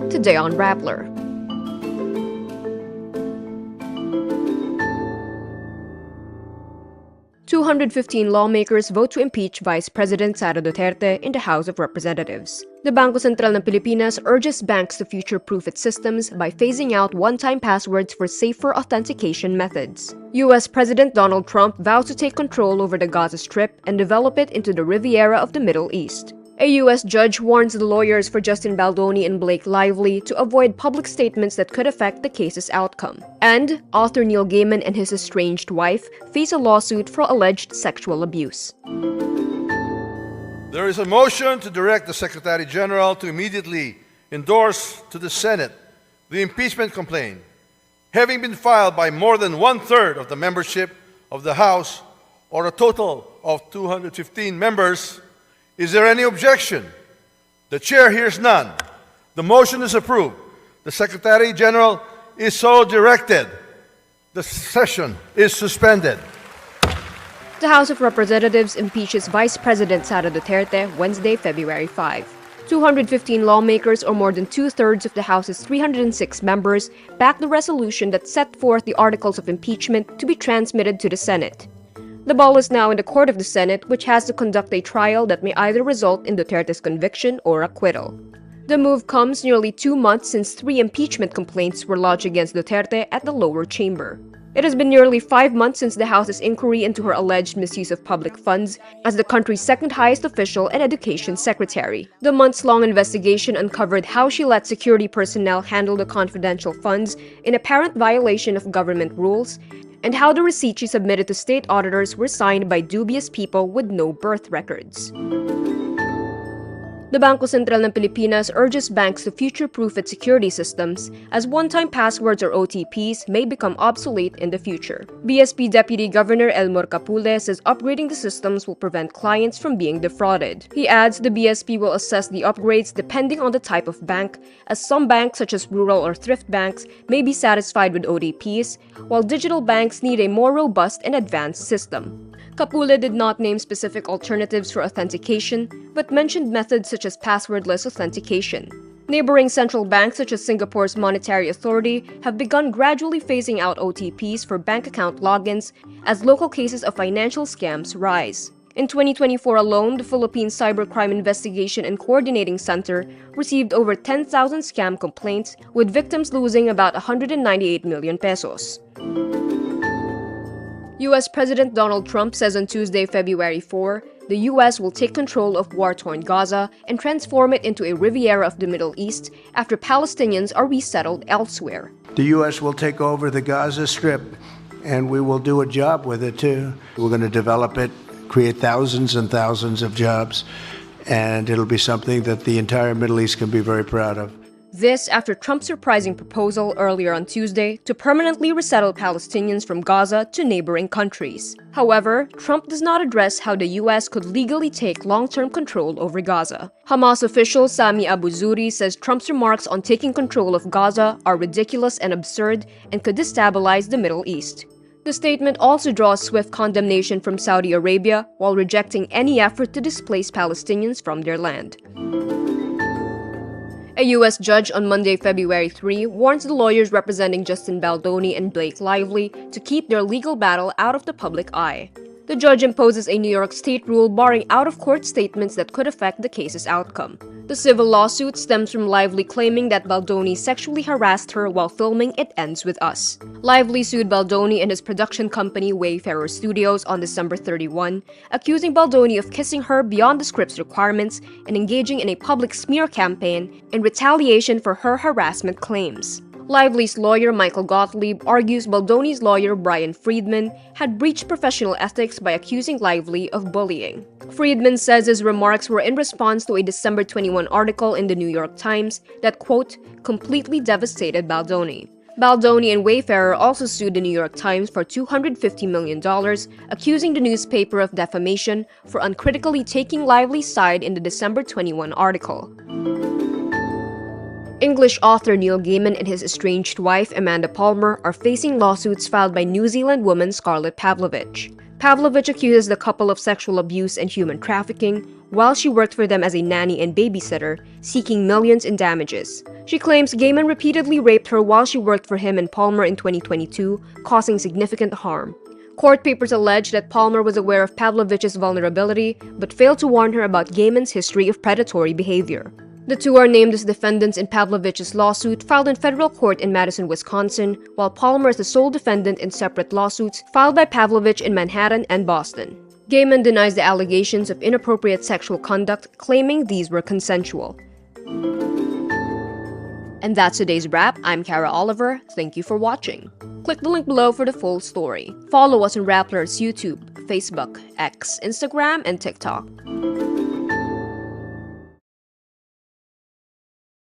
Today on Rappler. "215 lawmakers vote to impeach Vice President Sara Duterte in the House of Representatives." The Bangko Sentral ng Pilipinas urges banks to future-proof its systems by phasing out one-time passwords for safer authentication methods. U.S. President Donald Trump vows to take control over the Gaza Strip and develop it into the Riviera of the Middle East. A U.S. judge warns the lawyers for Justin Baldoni and Blake-Lively to avoid public statements that could affect the case's outcome. And author Neil Gaiman and his estranged wife face a lawsuit for alleged sexual abuse. There is a motion to direct the Secretary General to immediately endorse to the Senate the impeachment complaint, having been filed by more than one-third of the membership of the House, or a total of 215 members. Is there any objection? The chair hears none. The motion is approved. The Secretary General is so directed. The session is suspended. The House of Representatives impeaches Vice President Sara Duterte Wednesday, February 5. 215 lawmakers, or more than two-thirds of the House's 306 members, backed the resolution that set forth the articles of impeachment to be transmitted to the Senate. The ball is now in the court of the Senate, which has to conduct a trial that may either result in Duterte's conviction or acquittal. The move comes nearly 2 months since 3 impeachment complaints were lodged against Duterte at the lower chamber. It has been nearly 5 months since the House's inquiry into her alleged misuse of public funds as the country's second-highest official and education secretary. The months-long investigation uncovered how she let security personnel handle the confidential funds in apparent violation of government rules, and how the receipts she submitted to state auditors were signed by dubious people with no birth records. The Bangko Sentral ng Pilipinas urges banks to future-proof its security systems as one-time passwords or OTPs may become obsolete in the future. BSP Deputy Governor Elmer Capule says upgrading the systems will prevent clients from being defrauded. He adds the BSP will assess the upgrades depending on the type of bank, as some banks such as rural or thrift banks may be satisfied with OTPs, while digital banks need a more robust and advanced system. Capule did not name specific alternatives for authentication, but mentioned methods such as passwordless authentication. Neighboring central banks such as Singapore's Monetary Authority have begun gradually phasing out OTPs for bank account logins as local cases of financial scams rise. In 2024 alone, the Philippine Cybercrime Investigation and Coordinating Center received over 10,000 scam complaints, with victims losing about 198 million pesos. U.S. President Donald Trump says on Tuesday, February 4, the U.S. will take control of war-torn Gaza and transform it into a Riviera of the Middle East after Palestinians are resettled elsewhere. The U.S. will take over the Gaza Strip, and we will do a job with it, too. We're going to develop it, create thousands and thousands of jobs, and it'll be something that the entire Middle East can be very proud of. This after Trump's surprising proposal earlier on Tuesday to permanently resettle Palestinians from Gaza to neighboring countries. However, Trump does not address how the U.S. could legally take long-term control over Gaza. Hamas official Sami Abu Zuhri says Trump's remarks on taking control of Gaza are ridiculous and absurd and could destabilize the Middle East. The statement also draws swift condemnation from Saudi Arabia while rejecting any effort to displace Palestinians from their land. A U.S. judge on Monday, February 3, warns the lawyers representing Justin Baldoni and Blake-Lively to keep their legal battle out of the public eye. The judge imposes a New York State rule barring out-of-court statements that could affect the case's outcome. The civil lawsuit stems from Lively claiming that Baldoni sexually harassed her while filming It Ends With Us. Lively sued Baldoni and his production company Wayfarer Studios on December 31, accusing Baldoni of kissing her beyond the script's requirements and engaging in a public smear campaign in retaliation for her harassment claims. Lively's lawyer Michael Gottlieb argues Baldoni's lawyer Brian Friedman had breached professional ethics by accusing Lively of bullying. Friedman says his remarks were in response to a December 21 article in the New York Times that, quote, completely devastated Baldoni. Baldoni and Wayfarer also sued the New York Times for $250 million, accusing the newspaper of defamation for uncritically taking Lively's side in the December 21 article. English author Neil Gaiman and his estranged wife Amanda Palmer are facing lawsuits filed by New Zealand woman Scarlett Pavlovich. Pavlovich accuses the couple of sexual abuse and human trafficking, while she worked for them as a nanny and babysitter, seeking millions in damages. She claims Gaiman repeatedly raped her while she worked for him and Palmer in 2022, causing significant harm. Court papers allege that Palmer was aware of Pavlovich's vulnerability, but failed to warn her about Gaiman's history of predatory behavior. The two are named as defendants in Pavlovich's lawsuit filed in federal court in Madison, Wisconsin, while Palmer is the sole defendant in separate lawsuits filed by Pavlovich in Manhattan and Boston. Gaiman denies the allegations of inappropriate sexual conduct, claiming these were consensual. And that's today's wrap. I'm Kara Oliver. Thank you for watching. Click the link below for the full story. Follow us on Rappler's YouTube, Facebook, X, Instagram, and TikTok.